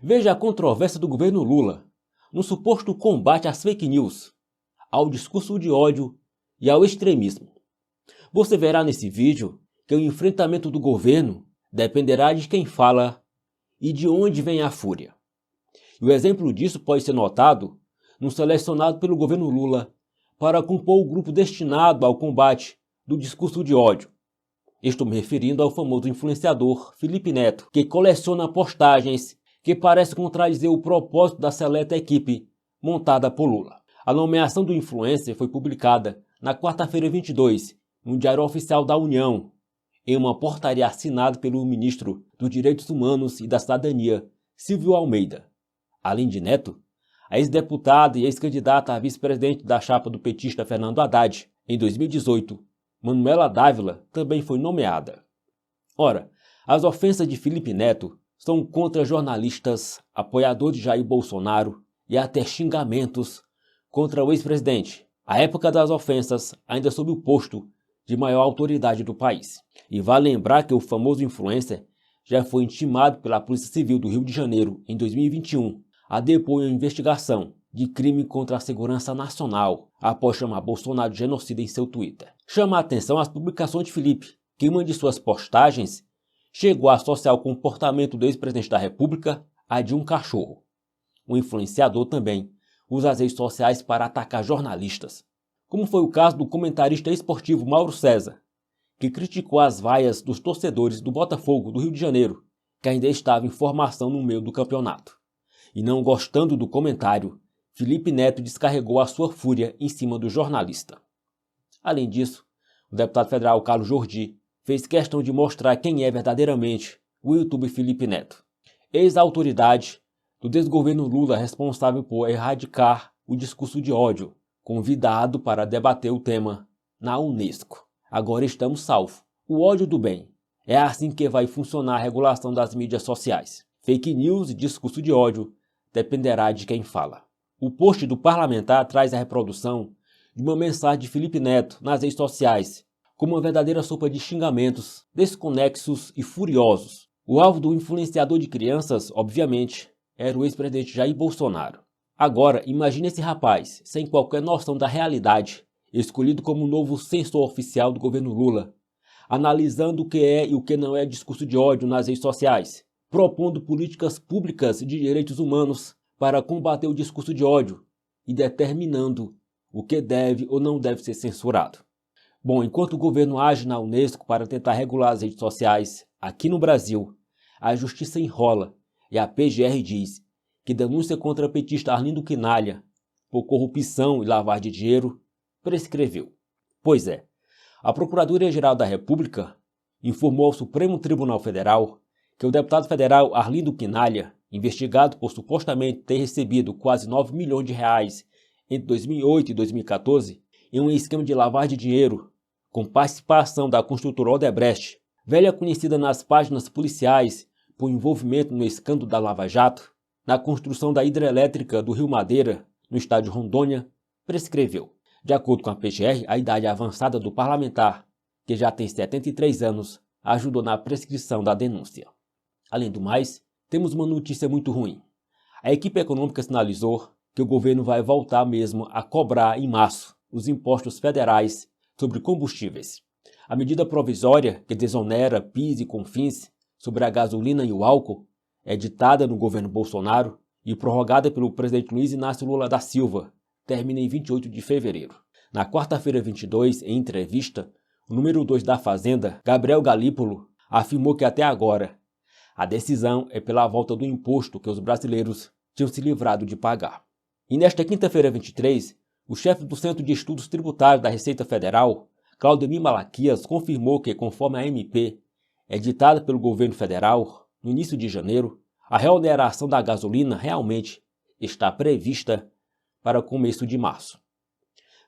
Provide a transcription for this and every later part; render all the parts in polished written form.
Veja a controvérsia do governo Lula no suposto combate às fake news, ao discurso de ódio e ao extremismo. Você verá nesse vídeo que o enfrentamento do governo dependerá de quem fala e de onde vem a fúria. E o exemplo disso pode ser notado no selecionado pelo governo Lula para compor o grupo destinado ao combate do discurso de ódio. Estou me referindo ao famoso influenciador Felipe Neto, que coleciona postagens que parecem contradizer o propósito da seleta equipe montada por Lula. A nomeação do influencer foi publicada na quarta-feira 22, no Diário Oficial da União, em uma portaria assinada pelo ministro dos Direitos Humanos e da Cidadania, Silvio Almeida. Além de Neto, a ex-deputada e ex-candidata a vice-presidente da chapa do petista Fernando Haddad, em 2018, Manuela Dávila, também foi nomeada. Ora, as ofensas de Felipe Neto são contra jornalistas, apoiadores de Jair Bolsonaro e até xingamentos contra o ex-presidente, à época das ofensas ainda sob o posto de maior autoridade do país. E vale lembrar que o famoso influencer já foi intimado pela Polícia Civil do Rio de Janeiro em 2021 a depor em investigação de crime contra a segurança nacional, após chamar Bolsonaro de genocida em seu Twitter. Chama a atenção as publicações de Felipe, que em uma de suas postagens chegou a associar o comportamento do ex-presidente da República a de um cachorro. O influenciador também usa as redes sociais para atacar jornalistas, como foi o caso do comentarista esportivo Mauro César, que criticou as vaias dos torcedores do Botafogo do Rio de Janeiro, que ainda estava em formação no meio do campeonato. E não gostando do comentário, Felipe Neto descarregou a sua fúria em cima do jornalista. Além disso, o deputado federal Carlos Jordi fez questão de mostrar quem é verdadeiramente o youtuber Felipe Neto, ex-autoridade do desgoverno Lula responsável por erradicar o discurso de ódio, convidado para debater o tema na Unesco. Agora estamos salvos. O ódio do bem. É assim que vai funcionar a regulação das mídias sociais. Fake news e discurso de ódio dependerá de quem fala. O post do parlamentar traz a reprodução de uma mensagem de Felipe Neto nas redes sociais, como uma verdadeira sopa de xingamentos, desconexos e furiosos. O alvo do influenciador de crianças, obviamente, era o ex-presidente Jair Bolsonaro. Agora, imagine esse rapaz, sem qualquer noção da realidade, escolhido como novo censor oficial do governo Lula, analisando o que é e o que não é discurso de ódio nas redes sociais, propondo políticas públicas de direitos humanos para combater o discurso de ódio e determinando o que deve ou não deve ser censurado. Bom, enquanto o governo age na Unesco para tentar regular as redes sociais, aqui no Brasil, a justiça enrola e a PGR diz que denúncia contra o petista Arlindo Quinalha por corrupção e lavagem de dinheiro prescreveu. Pois é, a Procuradoria-Geral da República informou ao Supremo Tribunal Federal que o deputado federal Arlindo Quinalha, investigado por supostamente ter recebido quase 9 milhões de reais entre 2008 e 2014 em um esquema de lavagem de dinheiro com participação da construtora Odebrecht, velha conhecida nas páginas policiais por envolvimento no escândalo da Lava Jato, na construção da hidrelétrica do Rio Madeira, no estado de Rondônia, prescreveu. De acordo com a PGR, a idade avançada do parlamentar, que já tem 73 anos, ajudou na prescrição da denúncia. Além do mais, temos uma notícia muito ruim. A equipe econômica sinalizou que o governo vai voltar mesmo a cobrar em março os impostos federais sobre combustíveis. A medida provisória que desonera PIS e CONFINS sobre a gasolina e o álcool é ditada no governo Bolsonaro e prorrogada pelo presidente Luiz Inácio Lula da Silva, termina em 28 de fevereiro. Na quarta-feira 22, em entrevista, o número 2 da Fazenda, Gabriel Galípolo, afirmou que até agora a decisão é pela volta do imposto que os brasileiros tinham se livrado de pagar. E nesta quinta-feira 23, o chefe do Centro de Estudos Tributários da Receita Federal, Claudemir Malaquias, confirmou que, conforme a MP editada pelo governo federal, no início de janeiro, a reoneração da gasolina realmente está prevista para o começo de março.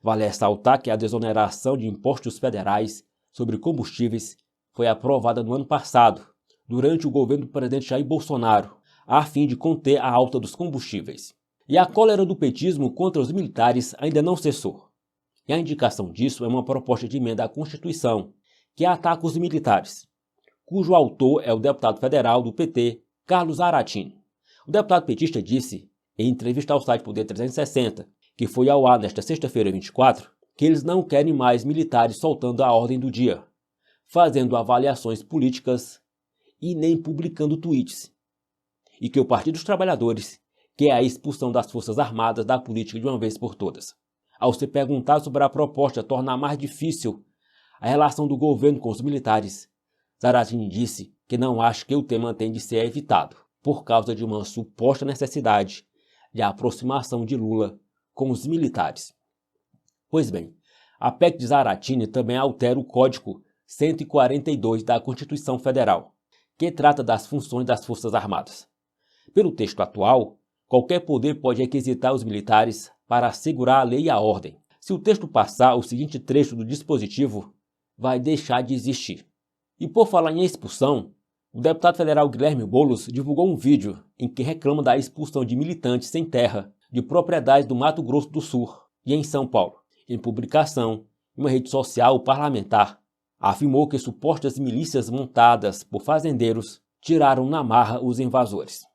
Vale ressaltar que a desoneração de impostos federais sobre combustíveis foi aprovada no ano passado, durante o governo do presidente Jair Bolsonaro, a fim de conter a alta dos combustíveis. E a cólera do petismo contra os militares ainda não cessou. E a indicação disso é uma proposta de emenda à Constituição, que ataca os militares, cujo autor é o deputado federal do PT, Carlos Aratin. O deputado petista disse, em entrevista ao site Poder 360, que foi ao ar nesta sexta-feira 24, que eles não querem mais militares soltando a ordem do dia, fazendo avaliações políticas e nem publicando tweets, e que o Partido dos Trabalhadores quer a expulsão das Forças Armadas da política de uma vez por todas. Ao ser perguntado sobre a proposta tornar mais difícil a relação do governo com os militares, Zaratini disse que não acha que o tema tem de ser evitado, por causa de uma suposta necessidade de aproximação de Lula com os militares. Pois bem, a PEC de Zaratini também altera o Código 142 da Constituição Federal, que trata das funções das Forças Armadas. Pelo texto atual, qualquer poder pode requisitar os militares para assegurar a lei e a ordem. Se o texto passar, o seguinte trecho do dispositivo vai deixar de existir. E por falar em expulsão, o deputado federal Guilherme Boulos divulgou um vídeo em que reclama da expulsão de militantes sem terra de propriedades do Mato Grosso do Sul e em São Paulo. Em publicação em uma rede social, o parlamentar afirmou que supostas milícias montadas por fazendeiros tiraram na marra os invasores.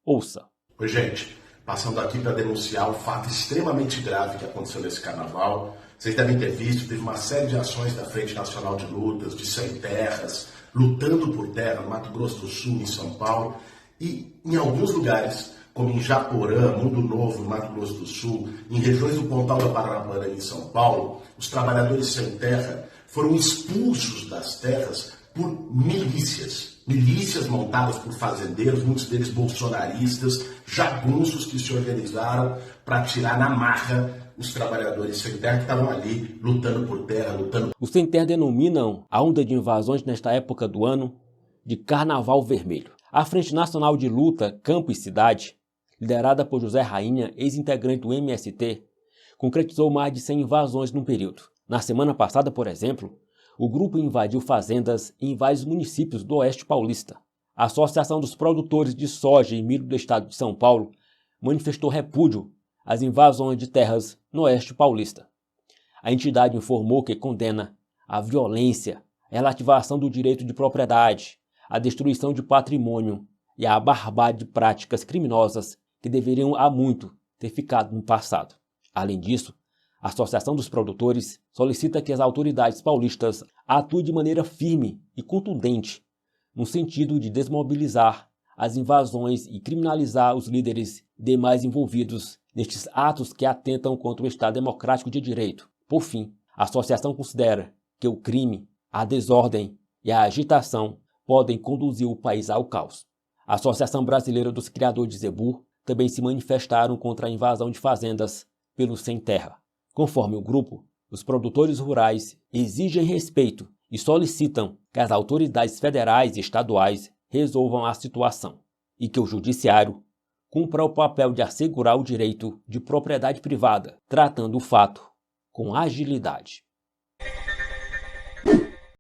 Ouça. Oi, gente. Passando aqui para denunciar um fato extremamente grave que aconteceu nesse carnaval. Vocês devem ter visto, teve uma série de ações da Frente Nacional de Lutas, de Sem Terras, lutando por terra no Mato Grosso do Sul, em São Paulo. E em alguns lugares, como em Japorã, Mundo Novo, no Mato Grosso do Sul, em regiões do Pontal da Paranapanã, em São Paulo, os trabalhadores sem terra foram expulsos das terras por milícias. Milícias montadas por fazendeiros, muitos deles bolsonaristas, jagunços que se organizaram para tirar na marra os trabalhadores sem terra que estavam ali lutando por terra, lutando. Os sem terra denominam a onda de invasões nesta época do ano de Carnaval Vermelho. A Frente Nacional de Luta Campo e Cidade, liderada por José Rainha, ex-integrante do MST, concretizou mais de 100 invasões num período. Na semana passada, por exemplo, o grupo invadiu fazendas em vários municípios do Oeste Paulista. A Associação dos Produtores de Soja e Milho do Estado de São Paulo manifestou repúdio às invasões de terras no Oeste Paulista. A entidade informou que condena a violência, a relativação do direito de propriedade, a destruição de patrimônio e a barbárie de práticas criminosas que deveriam há muito ter ficado no passado. Além disso, a Associação dos Produtores solicita que as autoridades paulistas atuem de maneira firme e contundente no sentido de desmobilizar as invasões e criminalizar os líderes demais envolvidos nestes atos que atentam contra o Estado Democrático de Direito. Por fim, a associação considera que o crime, a desordem e a agitação podem conduzir o país ao caos. A Associação Brasileira dos Criadores de Zebu também se manifestaram contra a invasão de fazendas pelos sem terra. Conforme o grupo, os produtores rurais exigem respeito e solicitam que as autoridades federais e estaduais resolvam a situação e que o judiciário cumpra o papel de assegurar o direito de propriedade privada, tratando o fato com agilidade.